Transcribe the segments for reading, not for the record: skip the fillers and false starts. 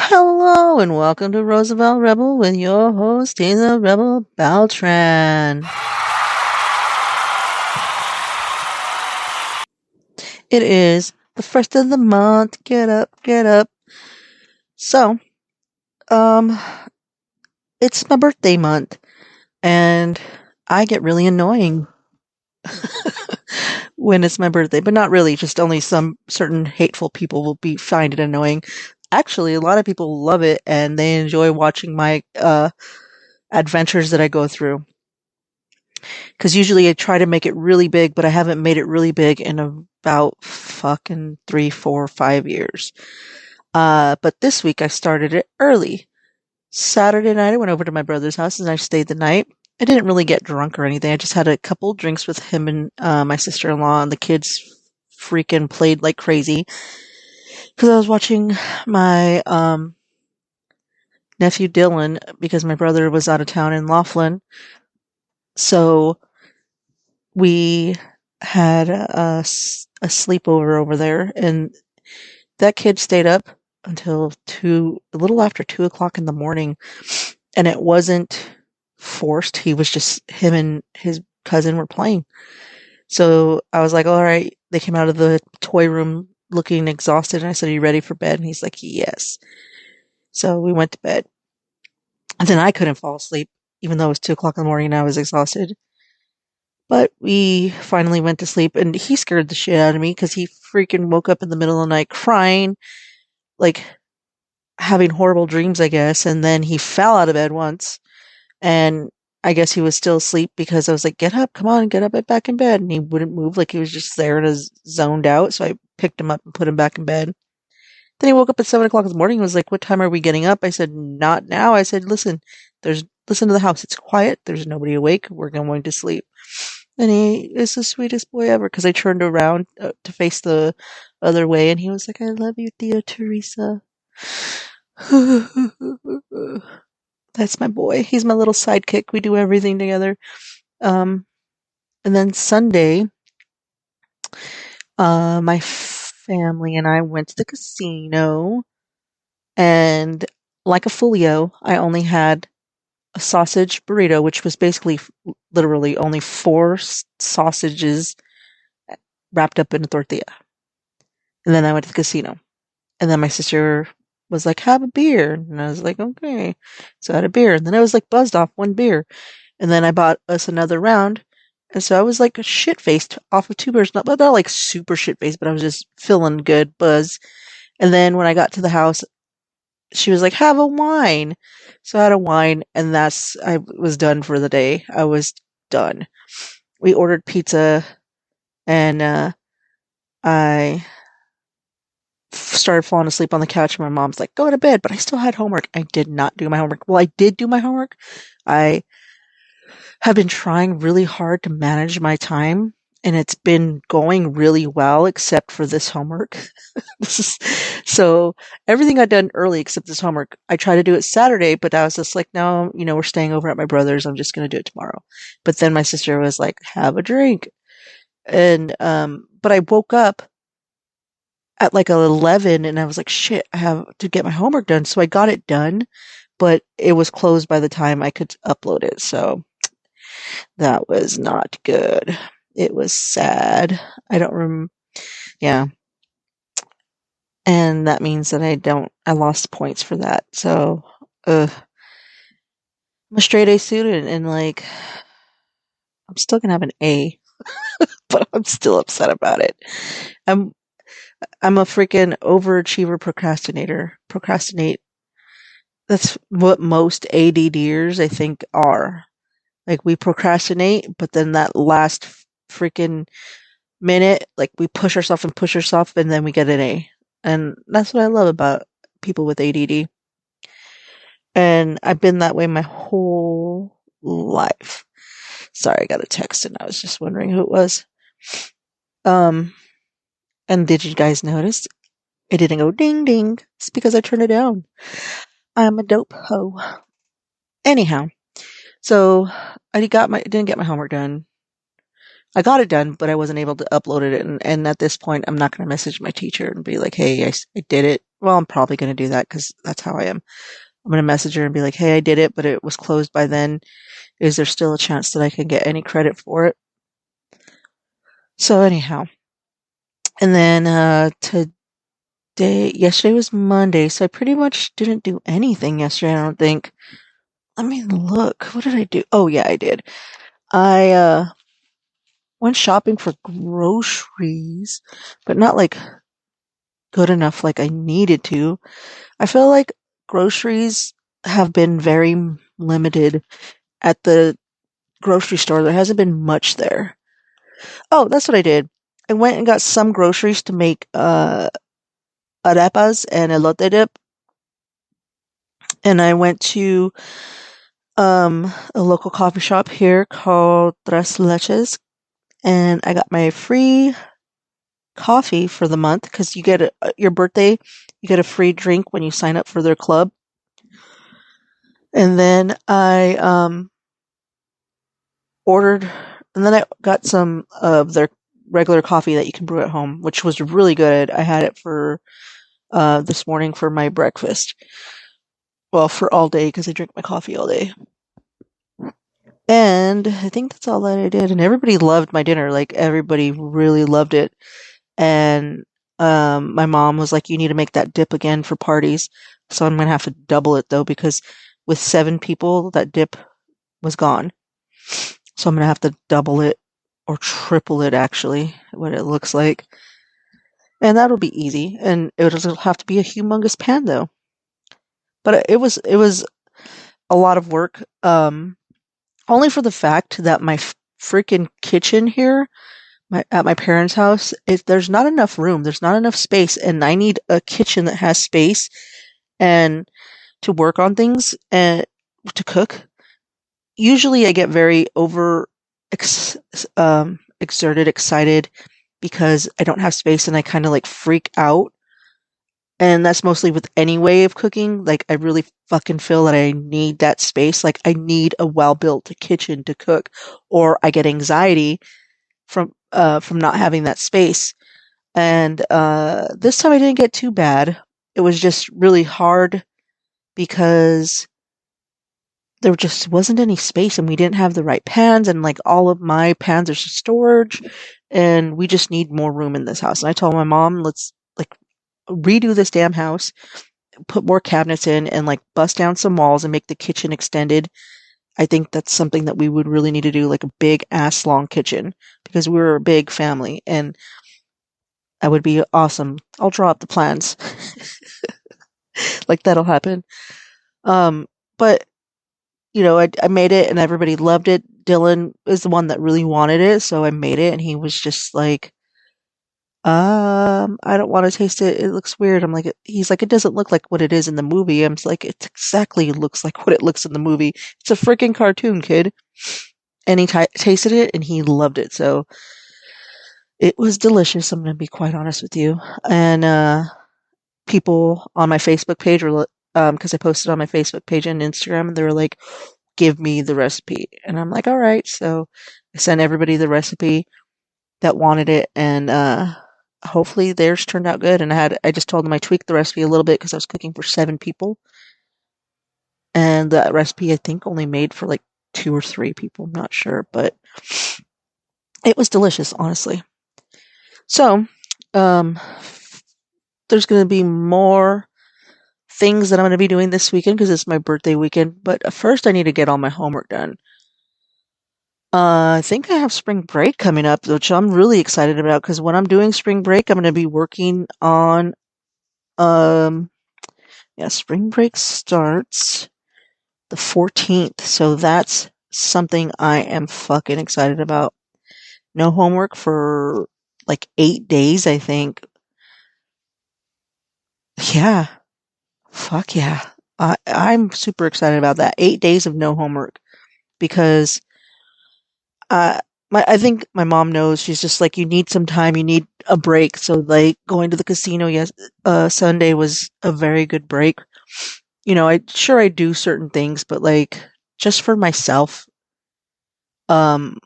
Hello and welcome to Roosevelt Rebel with your host, Tisa Rebel Beltran. It is the first of the month. Get up, get up. So, um, it's my birthday month, and I get really annoying when it's my birthday, but not really, just only some certain hateful people will find it annoying. Actually, a lot of people love it and they enjoy watching my adventures that I go through. Because usually I try to make it really big, but I haven't made it really big in about fucking 3, 4, 5 years. But this week I started it early. Saturday night I went over to my brother's house and I stayed the night. I didn't really get drunk or anything. I just had a couple drinks with him and my sister-in-law, and the kids freaking played like crazy. Because I was watching my nephew Dylan, because my brother was out of town in Laughlin. So we had a sleepover over there, and that kid stayed up until a little after 2 o'clock in the morning, and it wasn't forced. He was just, him and his cousin were playing. So I was like, all right. They came out of the toy room looking exhausted, and I said, are you ready for bed? And he's like, yes. So we went to bed, and then I couldn't fall asleep, even though it was 2 o'clock in the morning and I was exhausted. But we finally went to sleep, and he scared the shit out of me because he freaking woke up in the middle of the night crying, like having horrible dreams, I guess. And then he fell out of bed once, and I guess he was still asleep because I was like, get up, come on, get up, get back in bed. And he wouldn't move, like he was just there and zoned out. So I picked him up and put him back in bed. Then he woke up at 7 o'clock in the morning and was like, what time are we getting up? I said, not now. I said, listen to the house. It's quiet. There's nobody awake. We're going to sleep. And he is the sweetest boy ever, because I turned around to face the other way, and he was like, I love you, dear Teresa. That's my boy. He's my little sidekick. We do everything together. Um, and then Sunday, my family and I went to the casino, and like a foolio, I only had a sausage burrito, which was basically literally only four sausages wrapped up in a tortilla. And then I went to the casino. And then my sister was like, have a beer. And I was like, okay. So I had a beer. And then I was like buzzed off one beer. And then I bought us another round. And so I was like shit faced off of two beers. Not like super shit faced, but I was just feeling good, buzz. And then when I got to the house, she was like, have a wine. So I had a wine, and I was done for the day. I was done. We ordered pizza, and I started falling asleep on the couch, and my mom's like, go to bed. But I still had homework. I did not do my homework. Well, I did do my homework. I have been trying really hard to manage my time, and it's been going really well, except for this homework. So everything got done early except this homework. I tried to do it Saturday, but I was just like, no, we're staying over at my brother's. I'm just going to do it tomorrow. But then my sister was like, have a drink. And, but I woke up at like 11, and I was like, shit, I have to get my homework done. So I got it done, but it was closed by the time I could upload it. So that was not good. It was sad. I don't remember. Yeah. And that means that I lost points for that. So, I'm a straight A student, and like, I'm still gonna have an A, but I'm still upset about it. I'm, I'm a freaking overachiever procrastinator. Procrastinate. That's what most ADDers, I think, are. Like, we procrastinate, but then that last freaking minute, like, we push ourselves, and then we get an A. And that's what I love about people with ADD. And I've been that way my whole life. Sorry, I got a text and I was just wondering who it was. Um, and did you guys notice it didn't go ding ding? It's because I turned it down. I'm a dope hoe. Anyhow, so I didn't get my homework done. I got it done, but I wasn't able to upload it. And at this point, I'm not going to message my teacher and be like, hey, I did it. well, I'm probably going to do that because that's how I am. I'm going to message her and be like, hey, I did it, but it was closed by then. Is there still a chance that I can get any credit for it? So anyhow, and then yesterday was Monday, so I pretty much didn't do anything yesterday, I don't think. Let me look. What did I do? Oh yeah, I did. I went shopping for groceries, but not like good enough like I needed to. I feel like groceries have been very limited at the grocery store. There hasn't been much there. Oh, that's what I did. I went and got some groceries to make arepas and elote dip, and I went to a local coffee shop here called Tres Leches, and I got my free coffee for the month because you get your birthday, you get a free drink when you sign up for their club. And then I ordered, and then I got some of their regular coffee that you can brew at home, which was really good. I had it for this morning for my breakfast. Well, for all day because I drink my coffee all day. And I think that's all that I did. And everybody loved my dinner. Like everybody really loved it. And my mom was like, "You need to make that dip again for parties." So I'm gonna have to double it though because with 7 people, that dip was gone. So I'm gonna have to double it or triple it actually, what it looks like. And that'll be easy. And it'll have to be a humongous pan though. But it was a lot of work. Only for the fact that my freaking kitchen here, at my parents' house, there's not enough room. There's not enough space, and I need a kitchen that has space and to work on things and to cook. Usually, I get very exerted, excited because I don't have space, and I kind of like freak out. And that's mostly with any way of cooking. Like, I really fucking feel that I need that space. Like, I need a well-built kitchen to cook, or I get anxiety from not having that space. And this time I didn't get too bad. It was just really hard because there just wasn't any space, and we didn't have the right pans, and like all of my pans are storage, and we just need more room in this house. And I told my mom, let's like redo this damn house, put more cabinets in, and like bust down some walls and make the kitchen extended. I think that's something that we would really need to do, like a big ass long kitchen, because we're a big family, and that would be awesome. I'll draw up the plans. Like that'll happen. Um, but I made it and everybody loved it. Dylan is the one that really wanted it, so I made it and he was just like, I don't want to taste it. It looks weird. He's like, it doesn't look like what it is in the movie. I'm just like, it exactly looks like what it looks in the movie. It's a freaking cartoon, kid. And he tasted it and he loved it. So it was delicious. I'm going to be quite honest with you. And, people on my Facebook page were, because I posted on my Facebook page and Instagram, and they were like, give me the recipe. And I'm like, all right. So I sent everybody the recipe that wanted it, and hopefully theirs turned out good. And I just told them I tweaked the recipe a little bit because I was cooking for 7 people, and that recipe I think only made for like 2 or 3 people. I'm not sure, but it was delicious, honestly. So, um, there's going to be more things that I'm going to be doing this weekend because it's my birthday weekend. But first, I need to get all my homework done. I think I have spring break coming up, which I'm really excited about because when I'm doing spring break, I'm going to be working on, um, yeah, spring break starts the 14th. So that's something I am fucking excited about. No homework for like 8 days, I think. Yeah, fuck yeah. I'm super excited about that. 8 days of no homework because Uh, I think my mom knows. She's just like, you need some time, you need a break. So like going to the casino Sunday was a very good break. I do certain things, but like just for myself, um,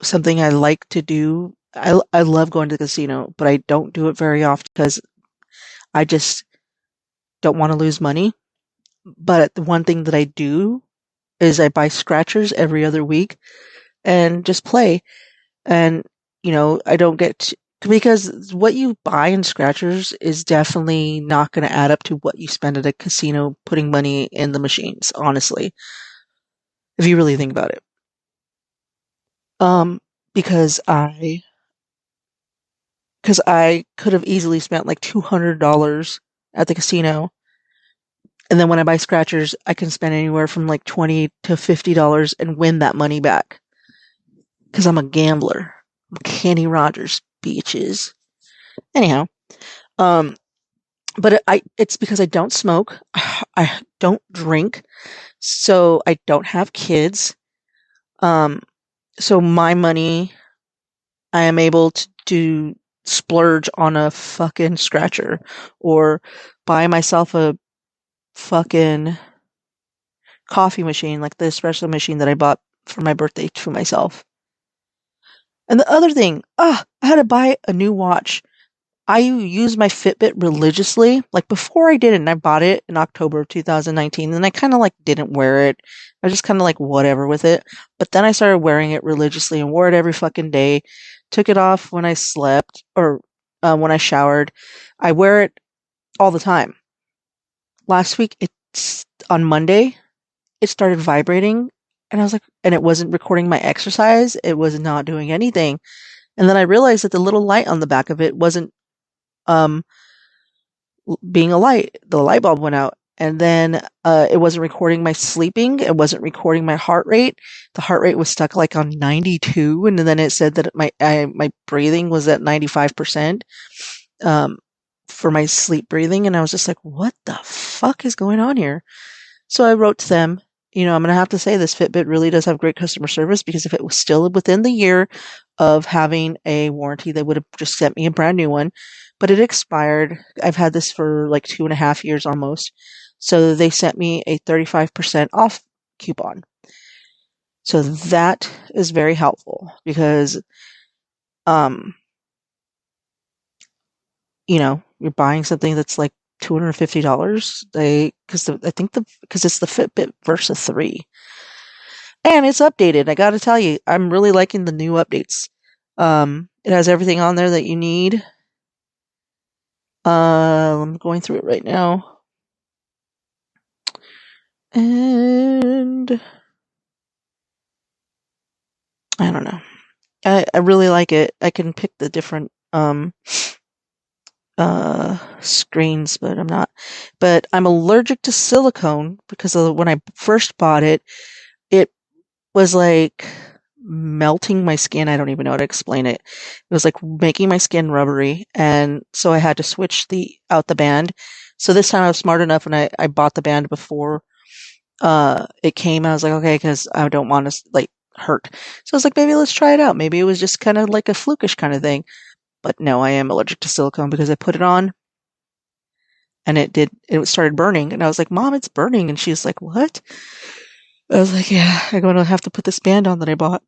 something I like to do. I love going to the casino, but I don't do it very often because I just don't want to lose money. But the one thing that I do is I buy scratchers every other week and just play. And, I don't because what you buy in scratchers is definitely not going to add up to what you spend at a casino putting money in the machines, honestly, if you really think about it. Um, because I could have easily spent like $200 at the casino. And then when I buy scratchers, I can spend anywhere from like $20 to $50 and win that money back. Because I'm a gambler. I'm Kenny Rogers, bitches. Anyhow, um, but it's because I don't smoke. I don't drink. So I don't have kids. Um, so my money, I am able to splurge on a fucking scratcher or buy myself a fucking coffee machine, like the espresso machine that I bought for my birthday to myself. And the other thing, I had to buy a new watch. I use my Fitbit religiously. Like before I didn't. I bought it in October of 2019 and I kind of like didn't wear it. I was just kind of like whatever with it. But then I started wearing it religiously and wore it every fucking day. Took it off when I slept or when I showered. I wear it all the time. Last week, it's on Monday, it started vibrating and I was like, and it wasn't recording my exercise. It was not doing anything. And then I realized that the little light on the back of it wasn't um being a light. The light bulb went out. And then it wasn't recording my sleeping. It wasn't recording my heart rate. The heart rate was stuck like on 92, and then it said that my breathing was at 95% um, for my sleep breathing. And I was just like, what the fuck is going on here? So I wrote to them. I'm going to have to say this Fitbit really does have great customer service, because if it was still within the year of having a warranty, they would have just sent me a brand new one. But it expired. I've had this for like 2.5 years almost. So they sent me a 35% off coupon. So that is very helpful because, um, you're buying something that's like $250. Because it's the Fitbit Versa 3. And it's updated. I gotta tell you, I'm really liking the new updates. It has everything on there that you need. I'm going through it right now. And I don't know. I really like it. I can pick the different screens, but I'm not. But I'm allergic to silicone because when I first bought it, it was like melting my skin. I don't even know how to explain it. It was like making my skin rubbery, and so I had to switch out the band. So this time I was smart enough, and I bought the band before it came. I was like, okay, because I don't want to like hurt. So I was like, maybe let's try it out. Maybe it was just kind of like a flukish kind of thing. But no, I am allergic to silicone because I put it on and it started burning. And I was like, Mom, it's burning. And she's like, what? I was like, yeah, I'm going to have to put this band on that I bought,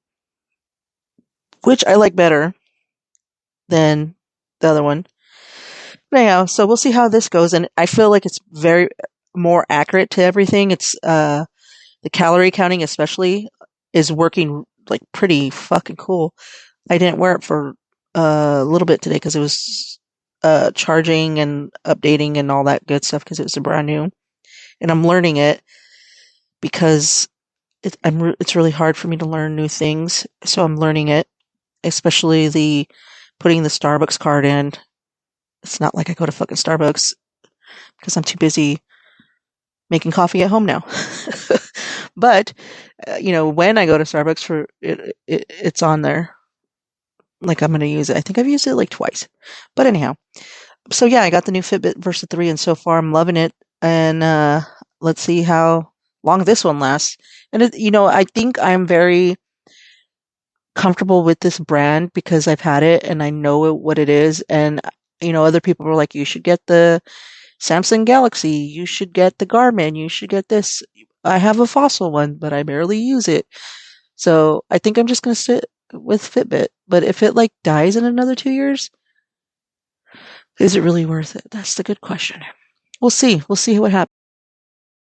which I like better than the other one. But anyhow, so we'll see how this goes. And I feel like it's very more accurate to everything. It's, the calorie counting especially is working like pretty fucking cool. I didn't wear it for a little bit today because it was charging and updating and all that good stuff because it was a brand new. And I'm learning it because it's really hard for me to learn new things. So I'm learning it, especially putting the Starbucks card in. It's not like I go to fucking Starbucks because I'm too busy making coffee at home now. But when I go to Starbucks for it's on there. Like I'm going to use it. I think I've used it like twice. But anyhow, so yeah, I got the new Fitbit Versa 3 and so far I'm loving it. And let's see how long this one lasts. And I think I'm very comfortable with this brand because I've had it and I know what it is. And other people were like, you should get the Samsung Galaxy, you should get the Garmin, you should get this. I have a Fossil one, but I barely use it. So I think I'm just going to sit with Fitbit. But if it like dies in another 2 years, is it really worth it? That's the good question. We'll see. We'll see what happens.